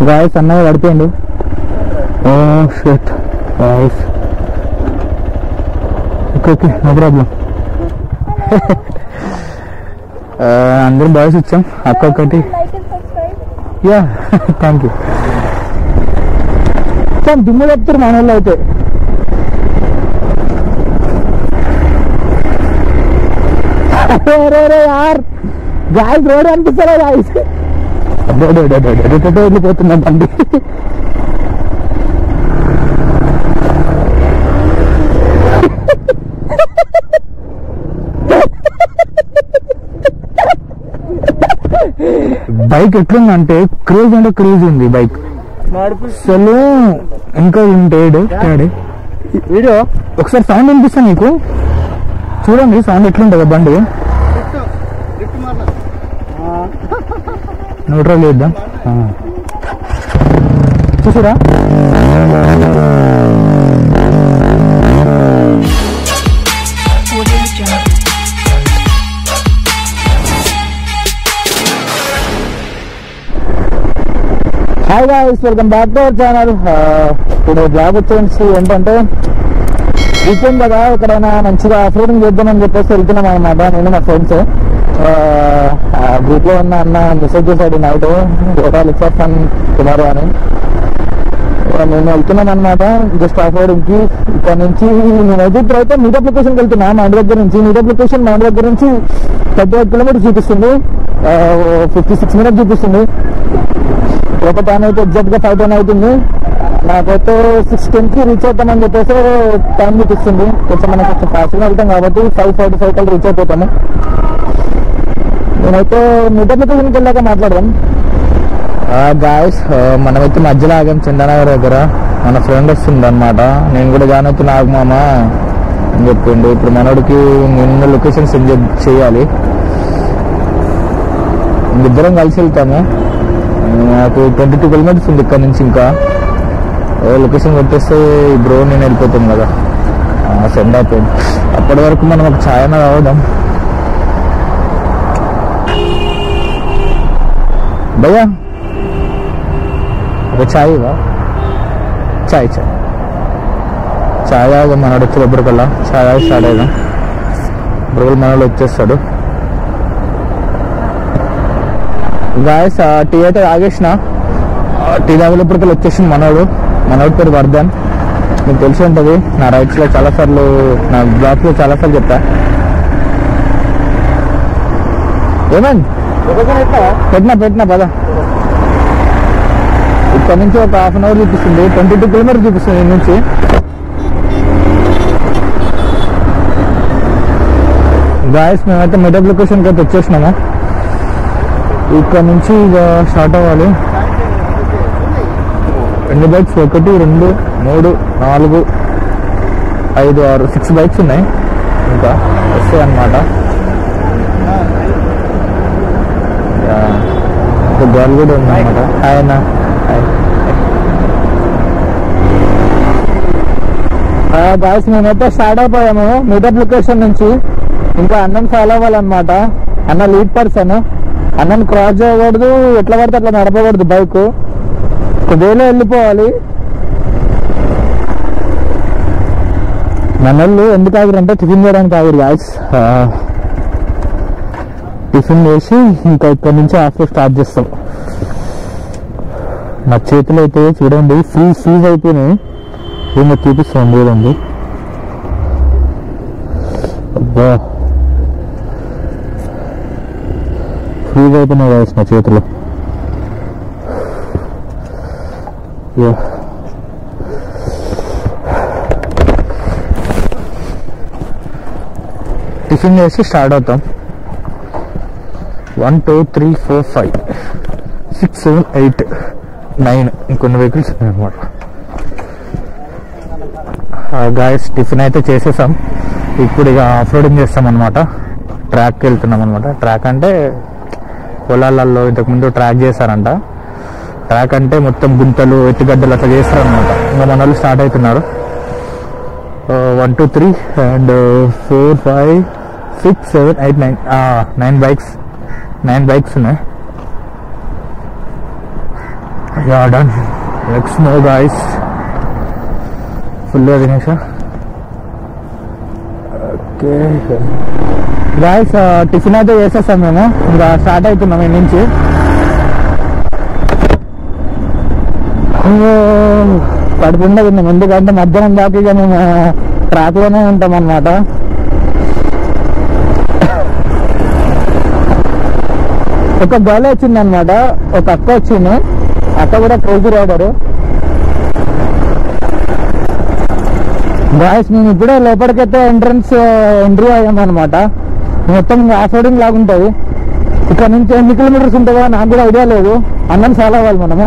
Guys అన్నగా పడిపోయిండు. Oh shit guys. Okay no problem. అందరూ బాయ్స్ ఇచ్చాం. అక్కొక్కటి యా థ్యాంక్ యూ. దుమ్ము చెప్తారు మన వాళ్ళు అయితే. యార్ గాయస్ రోడ్ అనిపిస్తారా గాయస్? వెళ్ళిపోతున్నా బండి. బైక్ ఎట్లుందంటే క్రేజ్ అంటే క్రేజ్ ఉంది బైక్ అసలు. ఇంకా ఉంటాడు వీడియో ఒకసారి సౌండ్ వినిపిస్తా నీకు, చూడండి సౌండ్ ఎట్లుంటుంది బండి. న్యూట్రల్ చేద్దాం చూసారా. Hi guys, welcome back to our channel. ఇప్పుడు బ్లాగ్ వచ్చేసి ఏంటంటే వీకెండ్ కదా, ఎక్కడైనా మంచిగా ఆఫ్ రోడింగ్ చేద్దామని చెప్పేసి వెళ్తున్నాం అనమాట. నేను మా ఫ్రెండ్స్ గ్రూప్ లో ఉన్న అన్న మెసేజ్ చేశాడు నైట్, ఫన్ టుమారో అని. మేము వెళ్తున్నాం అనమాట జస్ట్ ఆఫ్ రోడింగ్ కి. ఇక్కడ నుంచి నేనైతే ఇప్పుడైతే మీటప్ లొకేషన్కి వెళ్తున్నా. మా ఇంటి దగ్గర నుంచి మీటప్ లొకేషన్ మా ఇంటి దగ్గర నుంచి 35 కిలోమీటర్స్ చూపిస్తుంది, 56 మినిట్స్ చూపిస్తుంది. ఒక టైం అయితే ఎగ్జాక్ట్ గా 5:10 అవుతుంది. నాకైతే 6:10కి రీచ్ అవుతామని చెప్పేసి టైం చూపిస్తుంది. కొంచెం మనం కొంచెం ఫాస్ట్ గా వెళ్తాం కాబట్టి 5:45 కల్లా రీచ్ అయిపోతాము. నేనైతే మీటప్ లొకేషన్కి వెళ్ళాక మాట్లాడదాం. గాయస్ మనమైతే మధ్యలో ఆగాం చందానగర్ దగ్గర. మన ఫ్రెండ్ వస్తుంది అనమాట. నేను కూడా జాయిన్ అవుతున్నా ఆగు మామ అని చెప్పిండు. ఇప్పుడు మనోడికి నిన్న లొకేషన్ సెండ్ చేయాలి, ఇద్దరం కలిసి వెళ్తాము. నాకు 22 కిలోమీటర్స్ ఉంది ఇక్కడ నుంచి. ఇంకా లొకేషన్ కొట్టేస్తే బ్రో నేను వెళ్ళిపోతాను కదా, సెండ్ అయిపోయింది. అప్పటి వరకు మనం ఒక ఛాయ్ అన్న తాగుదాం. భయ్యా ఒక ఛాయ్ ఛాయ్ తాగుదాం. మనోడు వచ్చేటప్పటికల్లా ఛాయ్ తాగి స్టార్ట్ అవుదాం. ఇప్పుడు మనోడు వచ్చేస్తాడు. గాయస్ టీ అయితే తాగేసిన, టీ తాగేటప్పటికల్లా వచ్చేసింది మనోడు పేరు వర్ధన్. మీకు తెలిసి ఉంటుంది, నా రైట్స్ లో చాలాసార్లు, నా బ్లాగ్స్ లో చాలాసార్లు చెప్పా. ఏమైంది పెట్టినా పద. ఇక్కడ నుంచి ఒక హాఫ్ అన్ అవర్ చూపిస్తుంది, 22 కిలోమీటర్స్ చూపిస్తుంది ఇక్కడ నుంచి. గాయస్ మేమైతే మీటప్ లొకేషన్కి అయితే వచ్చేసినాము. ఇక్కడ నుంచి ఇక స్టార్ట్ అవ్వాలి. 2 బైక్స్, 1 2 3 4 5 6 6 బైక్స్ ఉన్నాయి. ఇంకా వస్తాయి అన్నమాట. గర్ల్ కూడా ఉందన్నమాట. ఆయన గాయస్ మేమైతే స్టార్ట్ అయిపోయాము మీటప్ లొకేషన్ నుంచి. ఇంకా అన్నను ఫాలో అవ్వాలన్నమాట. అన్న లీడ్ పర్సన్, అన్నను క్రాస్ చేయకూడదు, ఎట్లా పడితే అట్లా నడపకూడదు బైక్, కొద్దిగా వెళ్ళిపోవాలి. మనోళ్ళు ఎందుకు ఆగిరంటే టిఫిన్ చేయడానికి ఆగిరు గాయస్. టిఫిన్ చేసి ఇంకా ఇక్కడ నుంచి ఆఫ్ స్టార్ట్ చేస్తాం. నా చేతులు అయితే చూడండి ఫ్రీజ్ అయిపోయినాయి. ఏమో చూపిస్తాం చూడండి. అబ్బా ఫ్రీజ్ అయిపోయినాయి గాయస్ నా చేతులు. టిఫిన్ చేసి స్టార్ట్ అవుతాం. 1 2 3 4 5 6 7 8 9 ఇంకొన్ని వెహికల్స్ ఉన్నాయి అనమాట. గాయస్ టిఫిన్ అయితే చేసేసాం. ఇప్పుడు ఇక ఆఫ్ రోడింగ్ చేస్తాం అనమాట. ట్రాక్కి వెళ్తున్నాం అనమాట. ట్రాక్ అంటే పొలాలలో ఇంతకుముందు ట్రాక్ చేశారంట. ట్రాక్ అంటే మొత్తం గుంతలు ఎత్తుగడ్డలు అట్లా చేస్తారు అనమాట. ఇంకా మన వాళ్ళు స్టార్ట్ అవుతున్నారు. 1 2 3 అండ్ 4 5 6 7 8 9 9 బైక్స్ ఉన్నాయి. Yeah, done. Let's know, guys. Full తినేసా. ఓకే గాయస్, టిఫిన్ అయితే చేసేస్తాం మేము. ఇంకా స్టార్ట్ అవుతున్నాం ఇంటి నుంచి. కడుపు ఉండదు మేము, ఎందుకంటే మధ్యాహ్నం దాకా ఇక మేము ట్రాక్లోనే ఉంటాం అన్నమాట. ఒక గర్ల్ వచ్చింది అనమాట, ఒక అక్క వచ్చింది. అక్క కూడా క్రేజీ రైడరు. గాయస్ మేము ఇప్పుడే లోపలికైతే ఎంట్రీ అయ్యామన్నమాట. మొత్తం ఆఫ్ రోడింగ్ లాగా ఉంటుంది. ఇక్కడ నుంచి ఎన్ని కిలోమీటర్స్ ఉంటుందో నాకు కూడా ఐడియా లేదు. అన్నం చాలా అవ్వాలి మనము.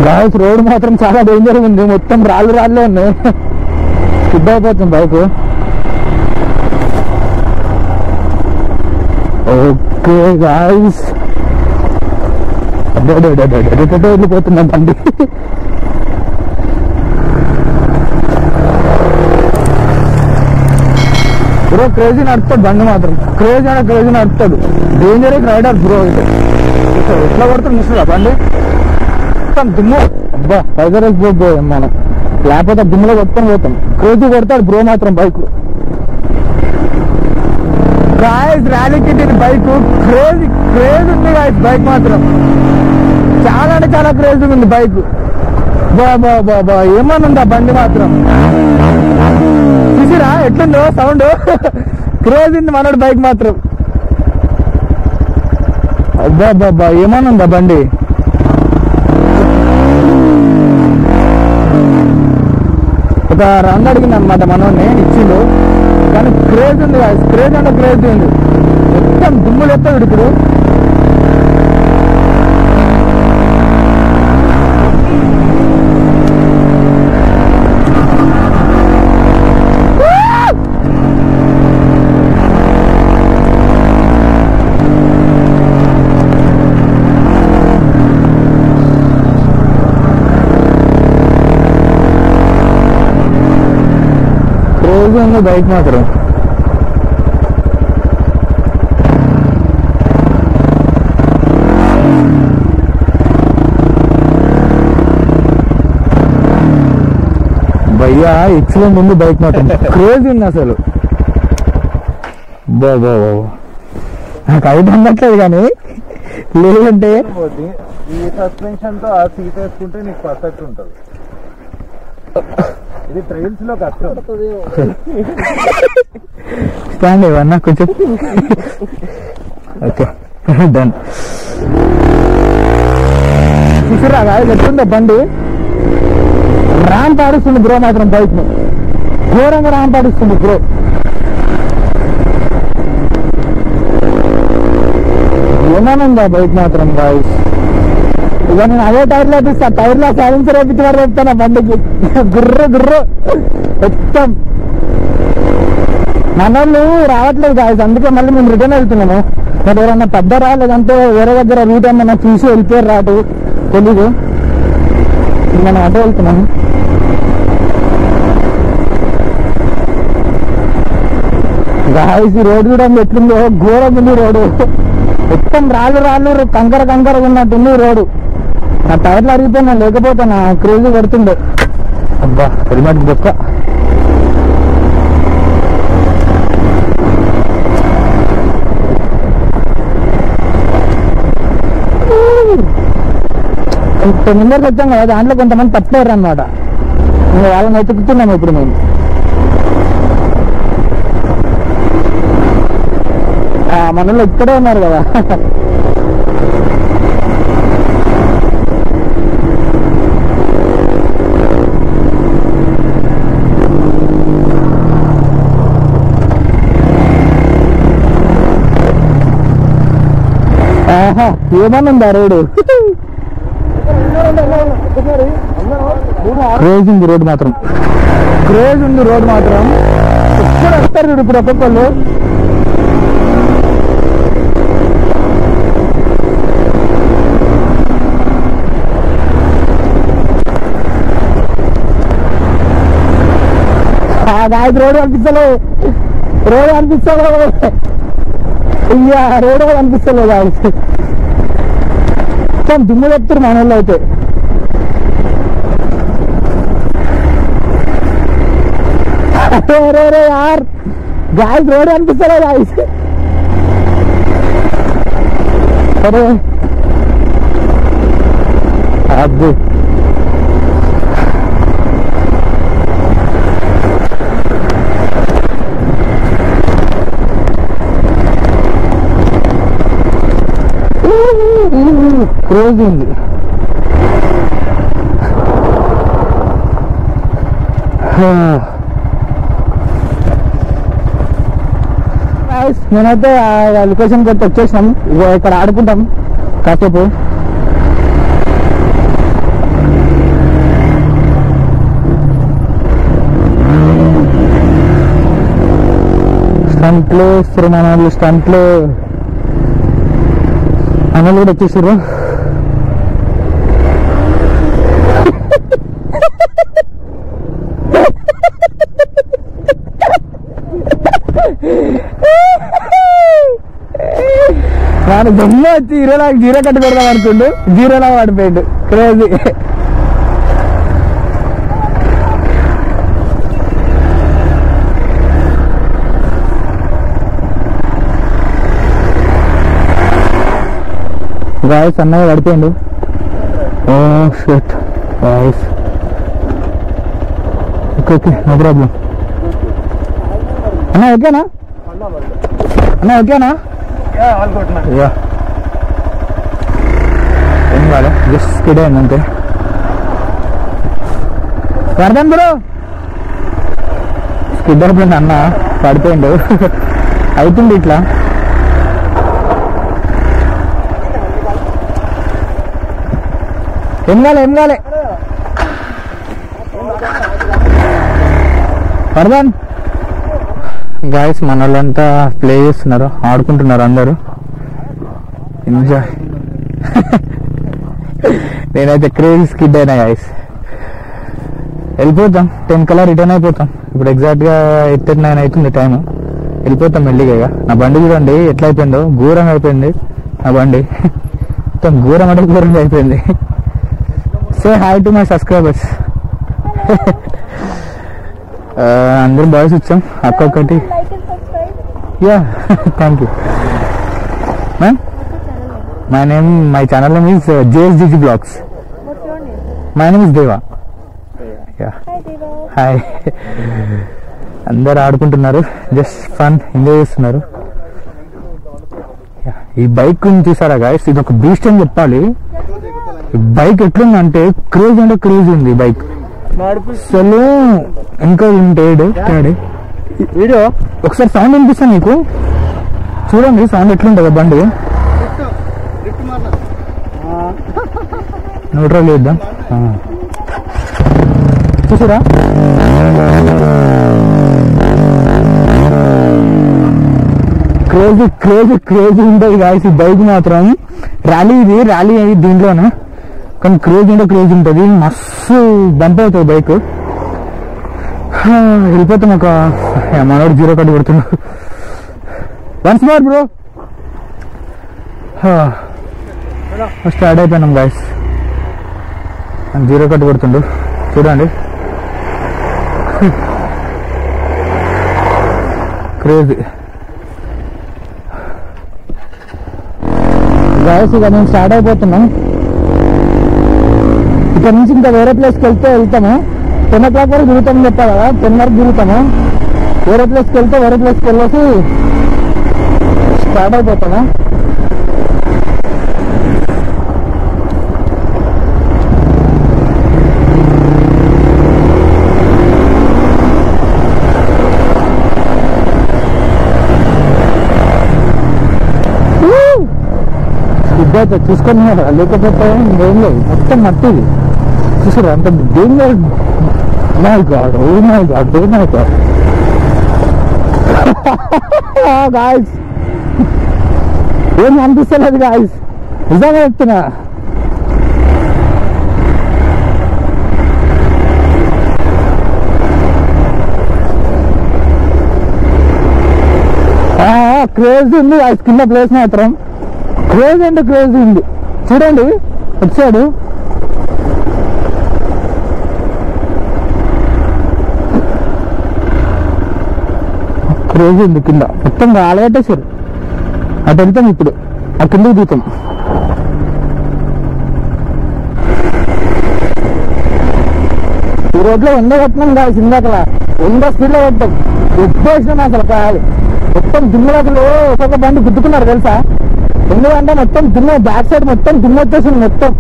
గాయస్ రోడ్ మాత్రం చాలా డేంజర్ ఉంది. మొత్తం రాళ్ళే ఉన్నాయి. స్కిడ్ అయిపోతుంది బైక్. ఓకే గాయస్, వెళ్ళిపోతున్నా బండి. బ్రో క్రేజీ నడుపుతాడు బండి మాత్రం. క్రేజీ నడుపుతాడు. Dangerous rider bro. ఎట్లా కొడుతుంది మిస్టర్ బండి. మొత్తం దుమ్ము. అబ్బా పైసలు వెళ్ళిపోయాం మనం, లేకపోతే దుమ్ములో కొట్టుకొని పోతాం. క్రేజీ కొడతాడు బ్రో మాత్రం bike. Guys rally kit bike craze ఉంది గాయస్. బైక్ మాత్రం చాలా అంటే చాలా క్రేజ్ ఉంది బైక్. బా ఏమన్నా ఉందా బండి మాత్రం. చూసిరా ఎట్లుందో సౌండ్. క్రేజ్ ఉంది మనోడు బైక్ మాత్రం. అబ్బా ఏమన్నా ఉందా బండి. ఒక రౌండ్ అడిగింది అనమాట మనోడిని, ఇచ్చిండు. కానీ క్రేజ్ ఉంది గాయస్. క్రేజ్ అంటే క్రేజ్ ఉంది. మొత్తం దుమ్ములు ఎత్తాడు ఇప్పుడు. క్రేజ్ ఉంది బైక్ మాత్రం. భయ్యా ఎక్సలెంట్ ఉంది బైక్ మాత్రం. క్రేజ్ ఉంది అసలు. బాబా నాకు అయితే అందట్లేదు కానీ లేదంటే ఈ సస్పెన్షన్ తో ఆ సీట్ వేసుకుంటే నీకు పర్ఫెక్ట్ ఉంటుంది. ఇది ట్రైల్స్ లో కష్టం. స్టాండ్ ఇవన్నా కొంచెం. Okay done. చూసిరా ఎట్లుందో బండి. ర్యాంప్ ఆడిస్తుంది బ్రో మాత్రం. బైక్ ను ఘోరంగా ర్యాంప్ ఆడిస్తుంది బ్రో. ఏమనుందా బైక్ మాత్రం గాయస్. ఇక నేను అదే టైర్లో వేపిస్తా. టైర్లో సైలెన్సర్ వేపించి వాడు చెప్తాను ఆ బండికి. గుర్ర మొత్తం. మనోళ్ళు రావట్లేదు గాయస్, అందుకే మళ్ళీ మేము రిటర్న్ వెళ్తున్నాము. మరి ఎవరన్నా పెద్ద రాలేదంటే వేరే దగ్గర రూట్ ఏమన్నా చూసి వెళ్ళిపోయారు రాటు తెలీదు. మనం అటు వెళ్తున్నాము. గాయస్ రోడ్డు కూడా ఎట్లుందో ఘోరం ఉంది రోడ్డు. మొత్తం రాళ్ళు కంకర ఉన్నట్టుంది రోడ్డు. నా టైర్లు అరిగిపోయినా, లేకపోతే నా క్రేజీ పడుతుండే. అబ్బా హెల్మెట్ బొక్క. ముందరికి వచ్చాం కదా, దాంట్లో కొంతమంది తప్పలేరు అన్నమాట. ఇంకా వాళ్ళని వెతుకుతున్నాం ఇప్పుడు మేము. మనలో ఇక్కడే ఉన్నారు కదా. ఏమన్నా ఉందా రోడ్డు. క్రేజ్ ఉంది రోడ్డు మాత్రం. ఎక్కడ వస్తారు చూడు ఇప్పుడు ఒక్కొక్కళ్ళు. గాయకు రోడ్డు కనిపిస్తలేదు. రోడ్డు కనిపిస్తలేదు గాయకు. మొత్తం దిమ్ము చెప్తారు మన వాళ్ళు అయితే. అరే యార్ గాయస్ రోడ్ అనిపిస్తారా గాయస్? అరే అబ్బు క్రేజ్ ఉంది. నేనైతే లొకేషన్ కొట్టి వచ్చేసినాం. ఇక్కడ ఆడుకుంటాం కాసేపు. స్టంట్లు ఇస్తారు మన వాళ్ళు. స్టంట్లు అన్నలు కూడా వచ్చేసారు. వాడు దొంగ వచ్చి జీరో కట్టు పెడదాం అనుకుంటూ జీరోలా వాడిపోయాడు. క్రేజీ. గాయస్ అన్నయ్య పడిపోయిండు. Oh shit guys. Okay no problem. అన్న ఓకేనా? అన్న ఓకేనా? ఏం కాలే, జస్ట్ స్కిడ్ అయింది అంతే. వర్ధన్ బ్రో స్కిడ్ అయిపోయింది. అన్న పడిపోయిండు. అవుతుంది ఇట్లా. ఏం కాలే వర్ధన్. గాయస్ మన వాళ్ళంతా ప్లే చేస్తున్నారు, ఆడుకుంటున్నారు అందరూ. ఎంజాయ్. నేనైతే క్రేజీ స్కిడ్ అయినా గాయస్. వెళ్ళిపోతాం 10 కల్లా రిటర్న్ అయిపోతాం. ఇప్పుడు ఎగ్జాక్ట్గా 8:09 అవుతుంది టైం. వెళ్ళిపోతాం మెల్లిగా. నా బండి చూడండి ఎట్లా అయిపోయిందో, ఘోరంగా అయిపోయింది నా బండి. మొత్తం ఘోరం అంటే ఘోరంగా అయిపోయింది. Say hi to my subscribers. అందరూ బాయ్స్ వచ్చాం. అక్క ఒకటి. Yeah thank you ma'am. My channel name is JSDG Vlogs. My name is Deva. Yeah hi. అందరు ఆడుకుంటున్నారు, జస్ట్ ఫన్ ఎంజాయ్ చేస్తున్నారు. ఈ బైక్ చూసారా గాయస్, ఇది ఒక బీస్ట్ అని చెప్పాలి. ఈ బైక్ ఎట్లుందంటే క్రేజ్ అంటే క్రేజ్ ఉంది ఈ బైక్. అసలు ఇంకా ఉంటాడు వీడియో. ఒకసారి సౌండ్ వినిపిస్తా నీకు, చూడండి సౌండ్ ఎట్లుంటుంది బండి. న్యూట్రల్ చేద్దాం చూసారా. క్రేజీ క్రేజీ క్రేజీ ఉంటుంది గాయస్ ఈ బైక్ మాత్రం. ర్యాలీ అయ్యి దీంట్లోనే, కానీ క్రేజ్ అంటే క్రేజ్ ఉంటుంది. మస్తు బంప్ అవుతుంది బైక్. వెళ్ళిపోతాం. ఒక మనోడు జీరో కట్టు కొడుతున్నాడు. Once more bro. స్టార్ట్ అయిపోయినాం గాయస్. జీరో కట్టు కొడుతుండు చూడండి. Crazy guys. ఇక మేము స్టార్ట్ అయిపోతున్నాం. ఇక్కడ నుంచి ఇంకా వేరే ప్లేస్కి వెళ్తాము. 10 o'clock వరకు తిరుగుతామని చెప్పా కదా, 10 వరకు తిరుగుతాము. వేరే ప్లేస్కి వేరే ప్లేస్కి వెళ్ళేసి స్టార్ట్ అయిపోతాము. ఇద్దరు చూసుకొని లేకపోతే ఏం లేదు, మొత్తం మట్టిది చూసారు. అంత danger. My god, oh my god, oh my god guys. ఏం అనిపిస్తలేదు గాయస్, నిజంగా చెప్తున్నా. క్రేజ్ ఉంది గాయస్ కింద ప్లేస్ మాత్రం. క్రేజ్ అంటే క్రేజ్ ఉంది చూడండి. వచ్చాడు. క్రేజీ ఉంది కింద మొత్తం ఆలగట్టేశారు. అటు వెళ్తాం ఇప్పుడు, ఆ కిందకి దిగుతాం. ఈ రోడ్లో 100 కొట్టినాం కాదు, ఇందాకలా 100 స్పీడ్లో కొట్టాం. ఉప్పేసినాం అసలు కాదు. మొత్తం దుమ్ములకులు ఒక్కొక్క బండి గుద్దుకున్నారు తెలుసా. ఎందుకంటే మొత్తం దుమ్ము, బ్యాక్ సైడ్ మొత్తం దుమ్ము వచ్చేసింది. మొత్తం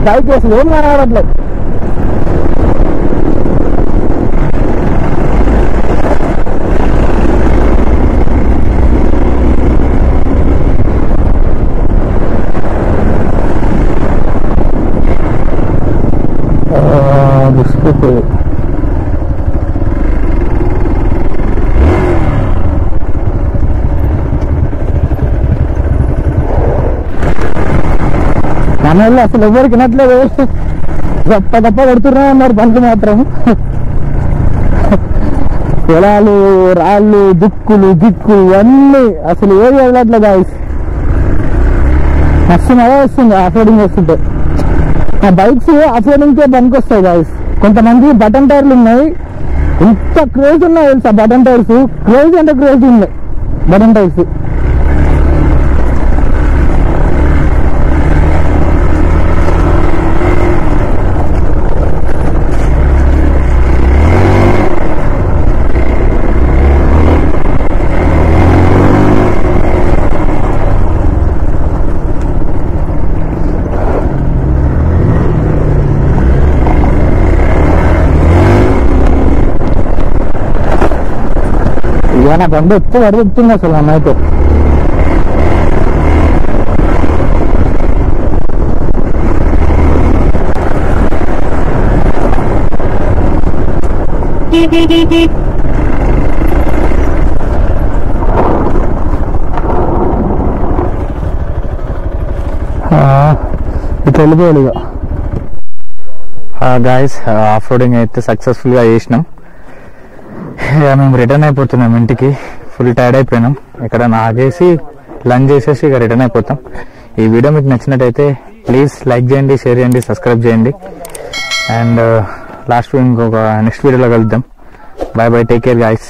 బైక్ అసలు ఏం కనబడట్లేదు. మన వాళ్ళు అసలు ఎవరికి వినట్లేదు. గొప్ప గొప్ప కొడుతున్నా ఉన్నారు బండ్లు మాత్రం. పొలాలు, రాళ్ళు, దిక్కులు అన్నీ అసలు ఏది వదలట్లేదు. గాయస్ మస్తు మళ్ళా వస్తుంది ఆఫ్ రోడింగ్ వస్తుంటే. ఆ బైక్స్ ఆఫ్ రోడింగ్కే బండ్కి వస్తాయి గాయస్. కొంతమంది బటన్ టైర్లు ఉన్నాయి, ఇంత క్రేజ్ ఉన్నాయి తెలుసా బటన్ టైర్స్. క్రేజ్ అంటే క్రేజ్ ఉన్నాయి బటన్ టైర్స్. నా బండి ఎప్పుడు అడుగుతుంది అసలు అన్నైతే. ఇట్లా వెళ్ళిపోయాడు ఇక. గాయస్ ఆఫ్ రోడింగ్ అయితే సక్సెస్ఫుల్గా చేసినాం. మేము రిటర్న్ అయిపోతున్నాం ఇంటికి. ఫుల్ టైర్డ్ అయిపోయినాం. ఇక్కడ నాగేసి లంచ్ చేసేసి ఇక రిటర్న్ అయిపోతాం. ఈ వీడియో మీకు నచ్చినట్టయితే ప్లీజ్ లైక్ చేయండి, షేర్ చేయండి, సబ్స్క్రైబ్ చేయండి. అండ్ లాస్ట్ ఇంకొక నెక్స్ట్ వీడియోలో కలుద్దాం. Bye bye, take care guys.